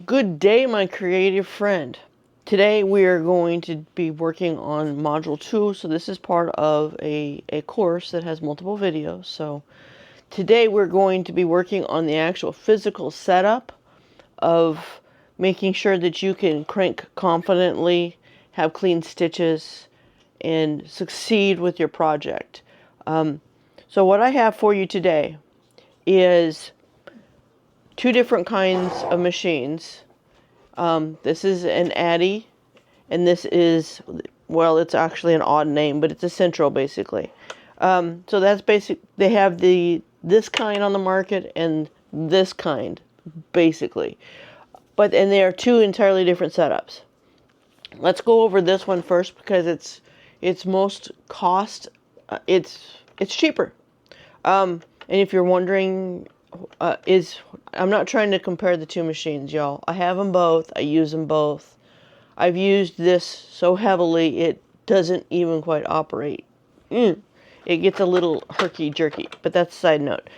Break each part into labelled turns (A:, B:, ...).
A: Good day, my creative friend. Today we are going to be working on Module 2, so this is part of a course that has multiple videos. So today we're going to be working on the actual physical setup of making sure that you can crank confidently, have clean stitches, and succeed with your project. So what I have for you today is two different kinds of machines. This is an Addi, and this is, well, it's actually an odd name, but it's a Sentro basically. So that's basic. They have this kind on the market and this kind, basically. And they are two entirely different setups. Let's go over this one first because it's most cost. It's cheaper. And if you're wondering, I'm not trying to compare the two machines, y'all. I have them both. I use them both. I've used this so heavily it doesn't even quite operate. It gets a little herky-jerky, but that's a side note.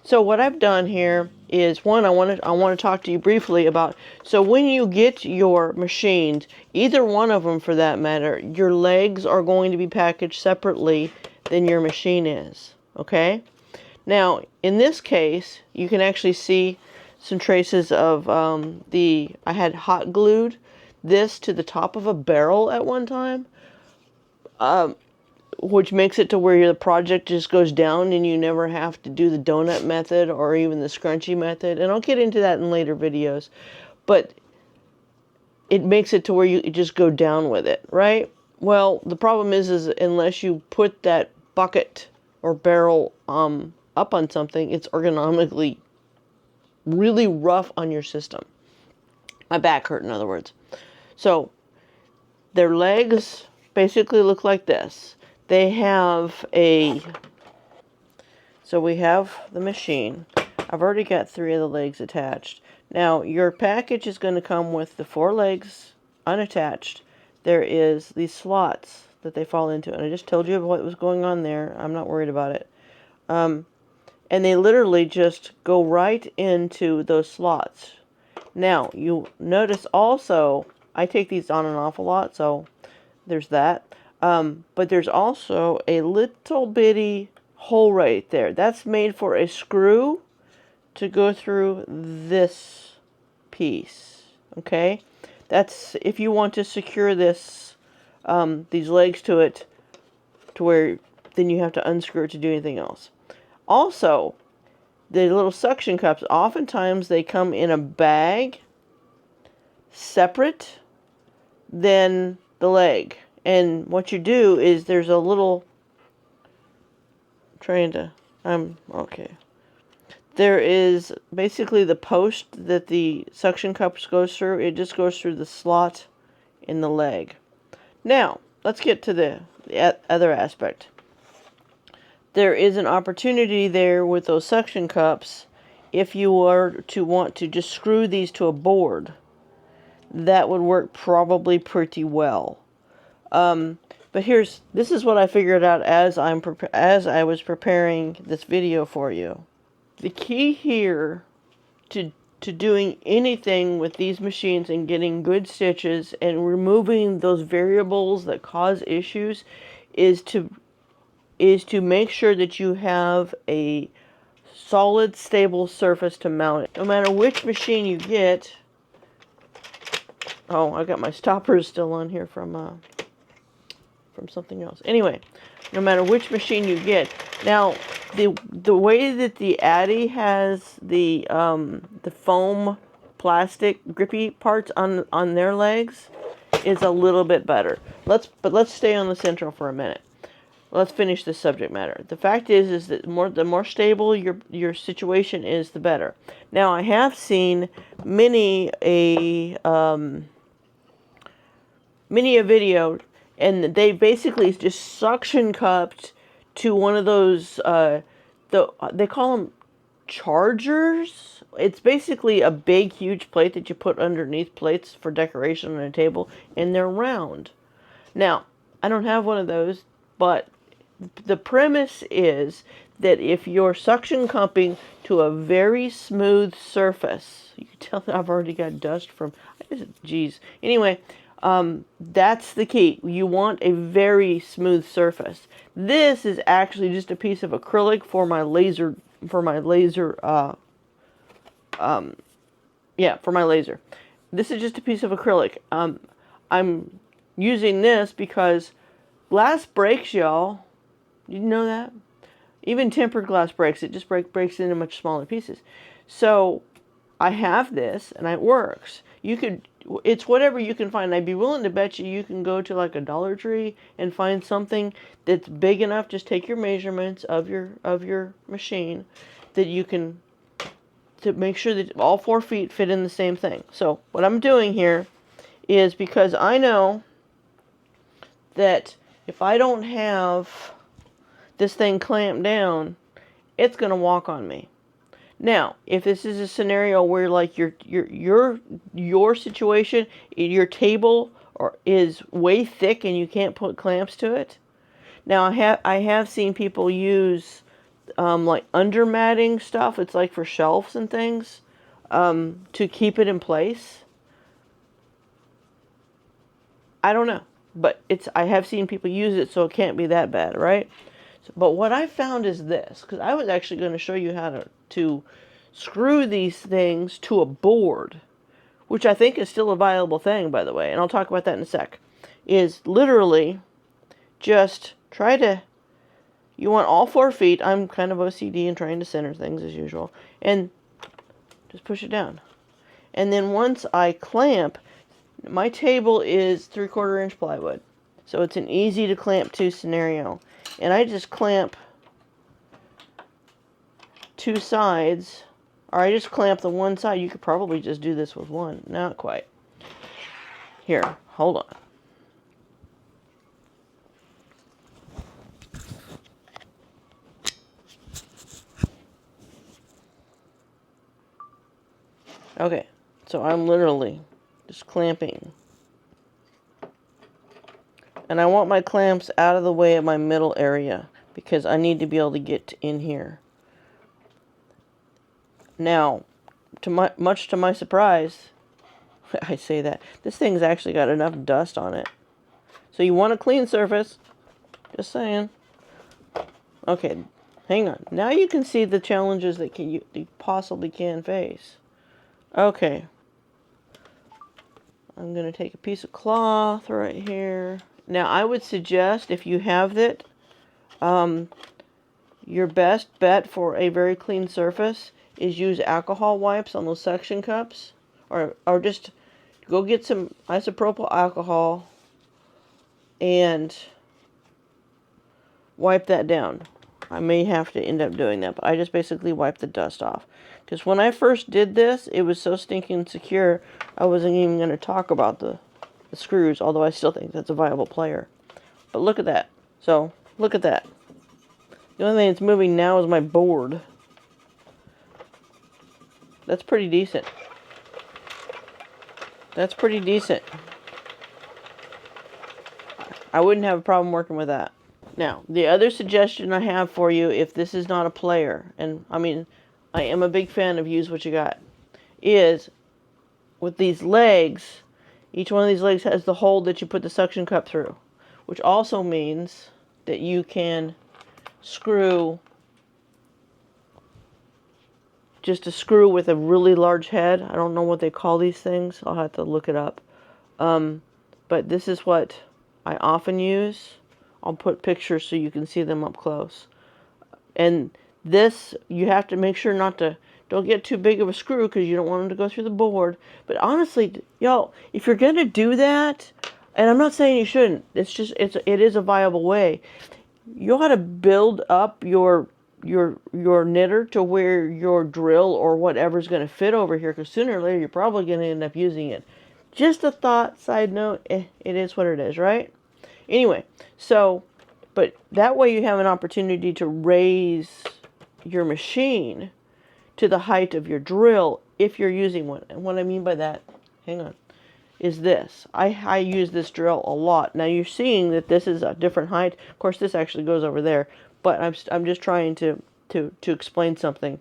A: So what I've done here is, one, I want to talk to you briefly about, so when you get your machines, either one of them for that matter, your legs are going to be packaged separately than your machine is, okay? Now, in this case, you can actually see some traces of I had hot glued this to the top of a barrel at one time, which makes it to where the project just goes down and you never have to do the donut method or even the scrunchie method. And I'll get into that in later videos. But it makes it to where you just go down with it, right? Well, the problem is unless you put that bucket or barrel up on something, it's ergonomically really rough on your system. My back hurt, in other words. So their legs basically look like this. They have so we have the machine. I've already got 3 of the legs attached. Now your package is going to come with the 4 legs unattached. There is these slots that they fall into, and I just told you what was going on there. I'm not worried about it. And they literally just go right into those slots. Now, you notice also, I take these on and off a lot, so there's that. But there's also a little bitty hole right there. That's made for a screw to go through this piece, okay? That's if you want to secure this, these legs to it, to where then you have to unscrew it to do anything else. Also, the little suction cups, oftentimes they come in a bag separate than the leg. And what you do is there's a little, okay. There is basically the post that the suction cups goes through. It just goes through the slot in the leg. Now, let's get to the other aspect. There is an opportunity there with those suction cups. If you were to want to just screw these to a board, that would work probably pretty well. But this is what I figured out as I was preparing this video for you. The key here to doing anything with these machines and getting good stitches and removing those variables that cause issues is to make sure that you have a solid, stable surface to mount it. No matter which machine you get. Oh, I got my stoppers still on here from something else. Anyway, no matter which machine you get. Now, the way that the Addi has the foam plastic grippy parts on their legs is a little bit better. Let's stay on the Sentro for a minute. Let's finish this subject matter. The fact is that the more stable your situation is, the better. Now, I have seen many a video, and they basically just suction cupped to one of those they call them chargers. It's basically a big, huge plate that you put underneath plates for decoration on a table, and they're round. Now, I don't have one of those, but the premise is that if you're suction cupping to a very smooth surface, you can tell that I've already got dust from, geez. Anyway, that's the key. You want a very smooth surface. This is actually just a piece of acrylic for my laser, for my laser. This is just a piece of acrylic. I'm using this because glass breaks, y'all. Did you know that? Even tempered glass breaks. It just breaks into much smaller pieces. So I have this, and it works. It's whatever you can find. I'd be willing to bet you can go to like a Dollar Tree and find something that's big enough. Just take your measurements of your machine, that you can, to make sure that all 4 feet fit in the same thing. So what I'm doing here is, because I know that if I don't have this thing clamped down, it's going to walk on me. Now, if this is a scenario where like your situation, your table is way thick and you can't put clamps to it. Now I have seen people use like undermatting stuff. It's like for shelves and things, to keep it in place. I don't know, but I have seen people use it, so it can't be that bad, right? But what I found is this, because I was actually going to show you how to screw these things to a board, which I think is still a viable thing, by the way, and I'll talk about that in a sec, is literally just try to, you want all 4 feet. I'm kind of OCD and trying to center things as usual, and just push it down. And then once I clamp, my table is 3/4 inch plywood, so it's an easy to clamp to scenario. And I just clamp 2 sides, or I just clamp the one side. You could probably just do this with one. Not quite. Here, hold on. Okay, so I'm literally just clamping. And I want my clamps out of the way of my middle area, because I need to be able to get in here. Now, much to my surprise, I say that, this thing's actually got enough dust on it. So you want a clean surface. Just saying. Okay, hang on. Now you can see the challenges that you possibly can face. Okay. I'm going to take a piece of cloth right here. Now, I would suggest, if you have it, your best bet for a very clean surface is use alcohol wipes on those suction cups, or just go get some isopropyl alcohol and wipe that down. I may have to end up doing that, but I just basically wipe the dust off. Because when I first did this, it was so stinking secure, I wasn't even going to talk about the screws, although I still think that's a viable player. But look at that. So, look at that. The only thing that's moving now is my board. That's pretty decent. That's pretty decent. I wouldn't have a problem working with that. Now, the other suggestion I have for you, if this is not a player, and I mean, I am a big fan of use what you got, is with these legs, each one of these legs has the hole that you put the suction cup through, which also means that you can screw just a screw with a really large head. I don't know what they call these things. I'll have to look it up. But this is what I often use. I'll put pictures so you can see them up close. And this, you have to make sure don't get too big of a screw, because you don't want them to go through the board. But honestly, y'all, if you're going to do that, and I'm not saying you shouldn't, it is a viable way. You ought to build up your knitter to where your drill or whatever's going to fit over here, because sooner or later you're probably going to end up using it. Just a thought, side note, it is what it is, right? Anyway, so, but that way you have an opportunity to raise your machine to the height of your drill if you're using one. And what I mean by that, hang on, is this. I use this drill a lot. Now you're seeing that this is a different height. Of course, this actually goes over there, but I'm just trying to to explain something.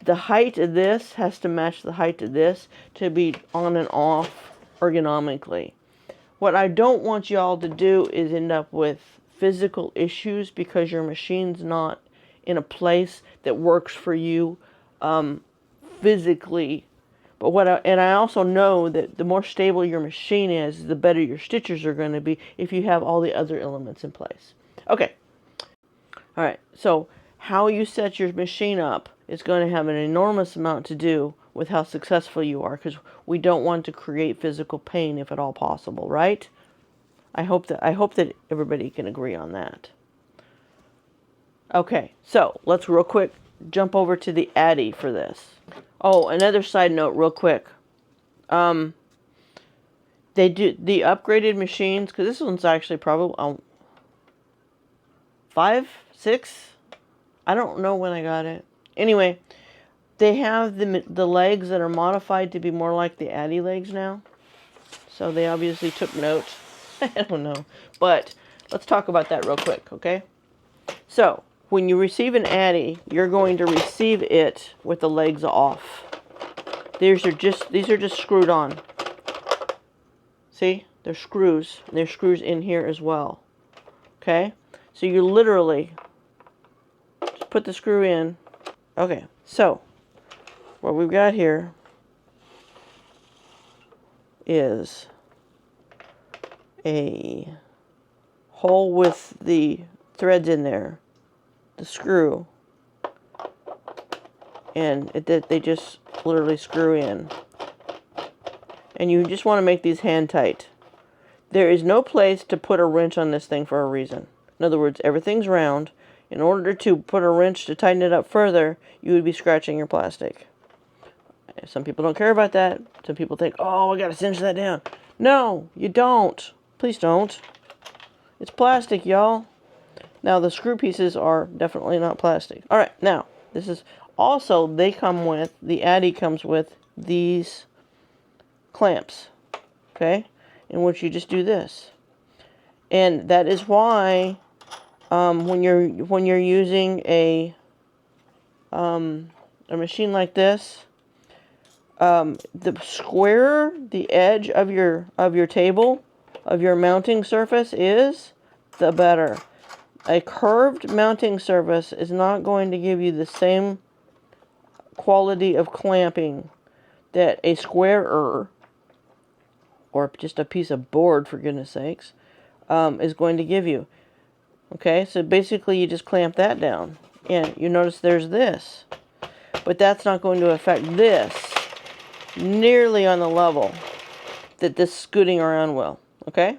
A: The height of this has to match the height of this to be on and off ergonomically. What I don't want y'all to do is end up with physical issues because your machine's not in a place that works for you physically. But I also know that the more stable your machine is, the better your stitches are going to be if you have all the other elements in place. Okay. All right. So how you set your machine up is going to have an enormous amount to do with how successful you are, because we don't want to create physical pain if at all possible, right? I hope that everybody can agree on that. Okay. So let's real quick jump over to the Addi for this. Oh, another side note real quick. They do the upgraded machines, because this one's actually probably 5, 6. I don't know when I got it. Anyway, they have the legs that are modified to be more like the Addi legs now. So they obviously took note. I don't know. But let's talk about that real quick, okay? So, when you receive an Addi, you're going to receive it with the legs off. These are just screwed on. See? They're screws. And there's screws in here as well. Okay? So you literally just put the screw in. Okay. So, what we've got here is a hole with the threads in there. The screw, and they just literally screw in, and you just want to make these hand tight. There is no place to put a wrench on this thing for a reason. In other words, everything's round. In order to put a wrench to tighten it up further, you would be scratching your plastic. Some people don't care about that. Some people think, oh, I gotta cinch that down. No, you don't. Please don't. It's plastic, y'all. Now, the screw pieces are definitely not plastic. All right, now, this is also, the Addi comes with these clamps, okay, in which you just do this. And that is why when you're using a machine like this, the squarer the edge of your table, of your mounting surface is, the better. A curved mounting surface is not going to give you the same quality of clamping that a squarer, or just a piece of board, for goodness sakes, is going to give you. Okay, so basically you just clamp that down. And you notice there's this. But that's not going to affect this nearly on the level that this scooting around will. Okay?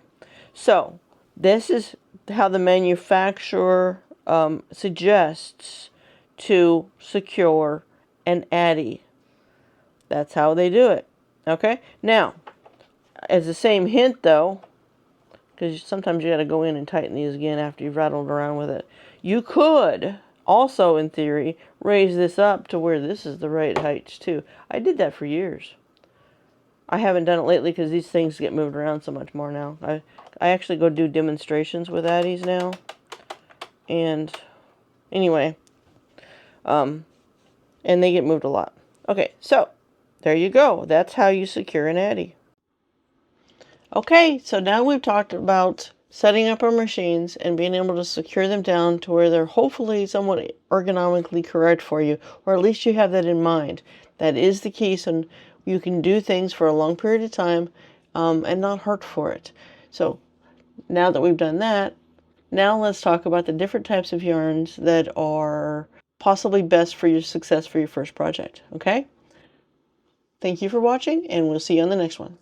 A: So, this is how the manufacturer suggests to secure an Addi. That's how they do it. Okay? Now, as the same hint though, because sometimes you got to go in and tighten these again after you've rattled around with it. You could also, in theory, raise this up to where this is the right height too. I did that for years. I haven't done it lately because these things get moved around so much more now. I actually go do demonstrations with Addis now. And anyway, and they get moved a lot. Okay, so there you go. That's how you secure an Addi. Okay, so now we've talked about setting up our machines and being able to secure them down to where they're hopefully somewhat ergonomically correct for you, or at least you have that in mind. That is the key, so you can do things for a long period of time and not hurt for it. So now that we've done that, now let's talk about the different types of yarns that are possibly best for your success for your first project, okay? Thank you for watching, and we'll see you on the next one.